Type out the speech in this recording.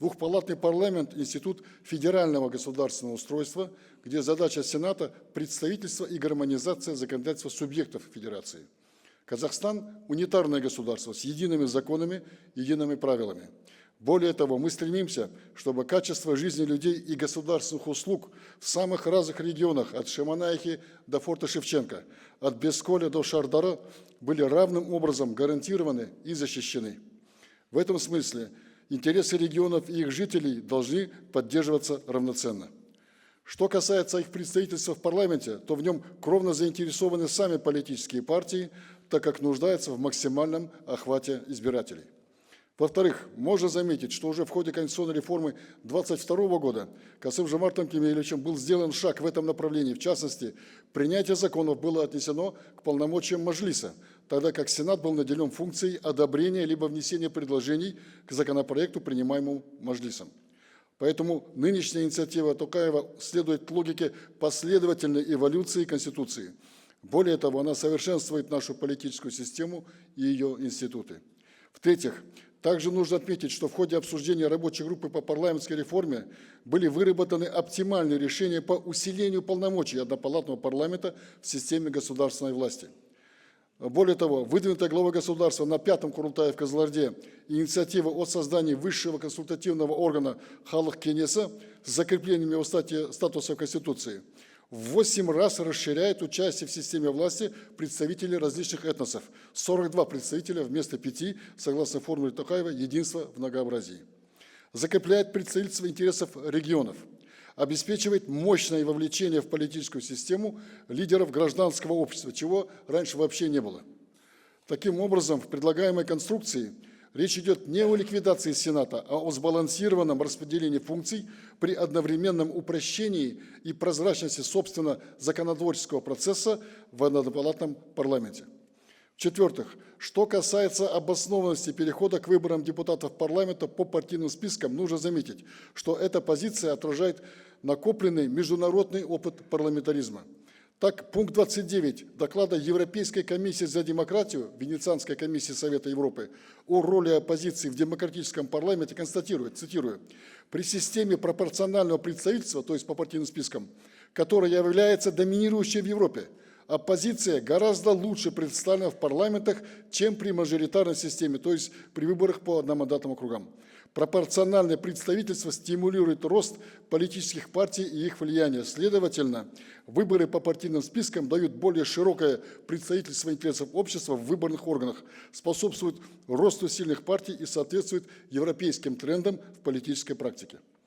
Двухпалатный парламент – институт федерального государственного устройства, где задача Сената – представительство и гармонизация законодательства субъектов федерации. Казахстан – унитарное государство с едиными законами, едиными правилами. Более того, мы стремимся, чтобы качество жизни людей и государственных услуг в самых разных регионах, от Шемонаихи до форта Шевченко, от Бесколя до Шардара, были равным образом гарантированы и защищены. В этом смысле интересы регионов и их жителей должны поддерживаться равноценно. Что касается их представительства в парламенте, то в нем кровно заинтересованы сами политические партии, так как нуждаются в максимальном охвате избирателей. Во-вторых, можно заметить, что уже в ходе конституционной реформы 2022 года Касым-Жомартом Кемелевичем был сделан шаг в этом направлении. В частности, принятие законов было отнесено к полномочиям Маджлиса, тогда как Сенат был наделен функцией одобрения либо внесения предложений к законопроекту, принимаемому Маджлисом. Поэтому нынешняя инициатива Токаева следует логике последовательной эволюции Конституции. Более того, она совершенствует нашу политическую систему и ее институты. В-третьих, также нужно отметить, что в ходе обсуждения рабочей группы по парламентской реформе были выработаны оптимальные решения по усилению полномочий однопалатного парламента в системе государственной власти. Более того, выдвинутая главой государства на 5-м Курултае в Кызылорде инициатива о создании высшего консультативного органа Халық Кеңесі с закреплением его статуса в Конституции в 8 раз расширяет участие в системе власти представителей различных этносов. 42 представителя вместо 5, согласно формуле Токаева, единство в многообразии. Закрепляет представительство интересов регионов. Обеспечивает мощное вовлечение в политическую систему лидеров гражданского общества, чего раньше вообще не было. Таким образом, в предлагаемой конструкции речь идет не о ликвидации Сената, а о сбалансированном распределении функций при одновременном упрощении и прозрачности, собственно, законотворческого процесса в однопалатном парламенте. В-четвертых, что касается обоснованности перехода к выборам депутатов парламента по партийным спискам, нужно заметить, что эта позиция отражает накопленный международный опыт парламентаризма. Так, пункт 29 доклада Европейской комиссии за демократию, Венецианской комиссии Совета Европы, о роли оппозиции в демократическом парламенте констатирует, цитирую, «При системе пропорционального представительства, то есть по партийным спискам, которая является доминирующей в Европе, оппозиция гораздо лучше представлена в парламентах, чем при мажоритарной системе, то есть при выборах по одномандатным округам. Пропорциональное представительство стимулирует рост политических партий и их влияния. Следовательно, выборы по партийным спискам дают более широкое представительство интересов общества в выборных органах, способствуют росту сильных партий и соответствуют европейским трендам в политической практике».